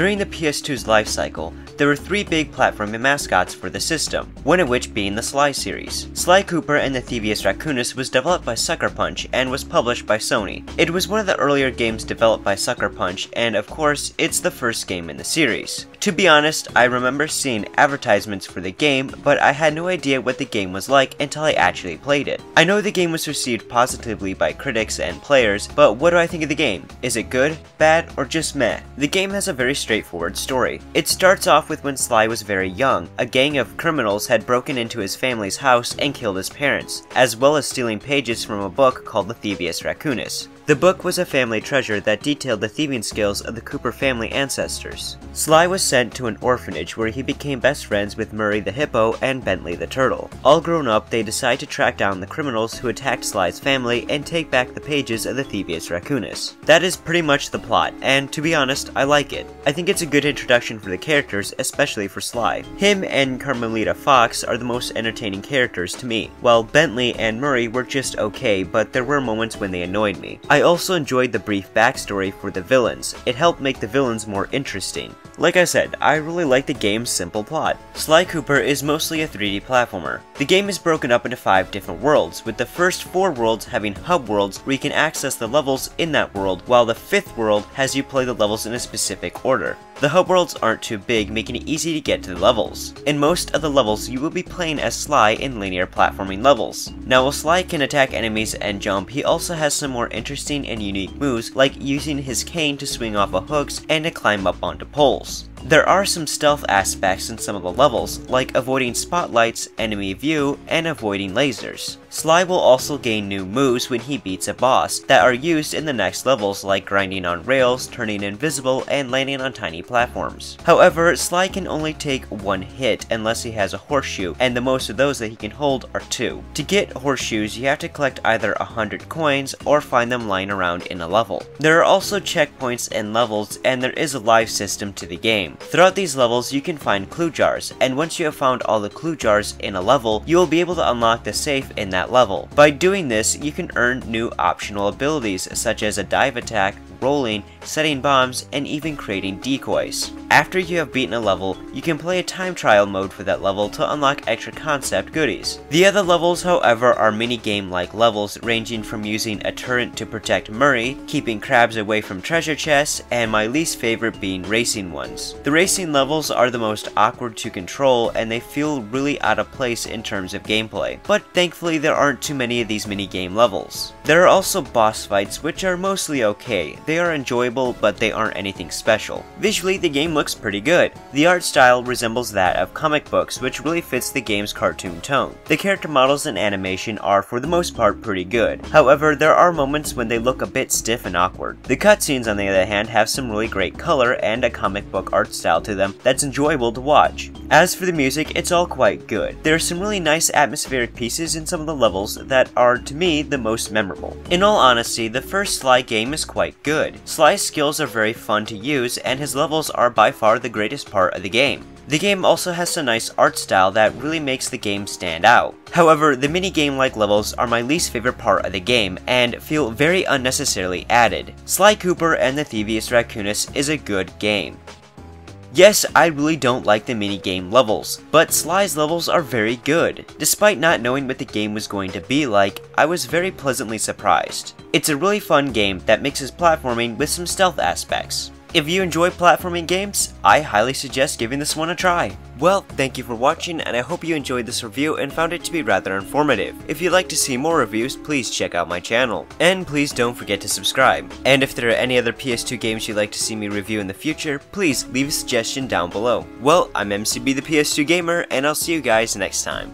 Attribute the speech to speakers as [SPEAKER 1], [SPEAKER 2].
[SPEAKER 1] During the PS2's life cycle, there were 3 big platforming mascots for the system, one of which being the Sly series. Sly Cooper and the Thievius Raccoonus was developed by Sucker Punch and was published by Sony. It was one of the earlier games developed by Sucker Punch, and of course, it's the first game in the series. To be honest, I remember seeing advertisements for the game, but I had no idea what the game was like until I actually played it. I know the game was received positively by critics and players, but what do I think of the game? Is it good, bad, or just meh? The game has a very straightforward story. It starts off with when Sly was very young. A gang of criminals had broken into his family's house and killed his parents, as well as stealing pages from a book called the Thievius Raccoonus. The book was a family treasure that detailed the thieving skills of the Cooper family ancestors. Sly was sent to an orphanage where he became best friends with Murray the hippo and Bentley the turtle. All grown up, they decide to track down the criminals who attacked Sly's family and take back the pages of the Thievius Raccoonus. That is pretty much the plot, and to be honest, I like it. I think it's a good introduction for the characters, especially for Sly. Him and Carmelita Fox are the most entertaining characters to me, while Bentley and Murray were just okay, but there were moments when they annoyed me. I also enjoyed the brief backstory for the villains. It helped make the villains more interesting. Like I said, I really like the game's simple plot. Sly Cooper is mostly a 3D platformer. The game is broken up into 5 different worlds, with the first 4 worlds having hub worlds where you can access the levels in that world, while the 5th world has you play the levels in a specific order. The hub worlds aren't too big, making it easy to get to the levels. In most of the levels, you will be playing as Sly in linear platforming levels. Now, while Sly can attack enemies and jump, he also has some more interesting and unique moves, like using his cane to swing off of hooks and to climb up onto poles. There are some stealth aspects in some of the levels, like avoiding spotlights, enemy view, and avoiding lasers. Sly will also gain new moves when he beats a boss that are used in the next levels, like grinding on rails, turning invisible, and landing on tiny platforms. However, Sly can only take 1 hit unless he has a horseshoe, and the most of those that he can hold are 2. To get horseshoes, you have to collect either 100 coins or find them lying around in a level. There are also checkpoints and levels, and there is a live system to the game. Throughout these levels, you can find clue jars, and once you have found all the clue jars in a level, you will be able to unlock the safe in that level. By doing this, you can earn new optional abilities such as a dive attack, rolling, setting bombs, and even creating decoys. After you have beaten a level, you can play a time trial mode for that level to unlock extra concept goodies. The other levels, however, are mini-game-like levels ranging from using a turret to protect Murray, keeping crabs away from treasure chests, and my least favorite being racing ones. The racing levels are the most awkward to control, and they feel really out of place in terms of gameplay, but thankfully there aren't too many of these mini-game levels. There are also boss fights, which are mostly okay. They are enjoyable, but they aren't anything special. Visually, the game looks pretty good. The art style resembles that of comic books, which really fits the game's cartoon tone. The character models and animation are, for the most part, pretty good. However, there are moments when they look a bit stiff and awkward. The cutscenes, on the other hand, have some really great color and a comic book art style to them that's enjoyable to watch. As for the music, it's all quite good. There are some really nice atmospheric pieces in some of the levels that are, to me, the most memorable. In all honesty, the first Sly game is quite good. Sly's skills are very fun to use, and his levels are by far the greatest part of the game. The game also has a nice art style that really makes the game stand out. However, the mini-game-like levels are my least favorite part of the game, and feel very unnecessarily added. Sly Cooper and the Thievius Raccoonus is a good game. Yes, I really don't like the mini-game levels, but Sly's levels are very good. Despite not knowing what the game was going to be like, I was very pleasantly surprised. It's a really fun game that mixes platforming with some stealth aspects. If you enjoy platforming games, I highly suggest giving this one a try. Well, thank you for watching, and I hope you enjoyed this review and found it to be rather informative. If you'd like to see more reviews, please check out my channel. And please don't forget to subscribe. And if there are any other PS2 games you'd like to see me review in the future, please leave a suggestion down below. Well, I'm MCB the PS2 Gamer, and I'll see you guys next time.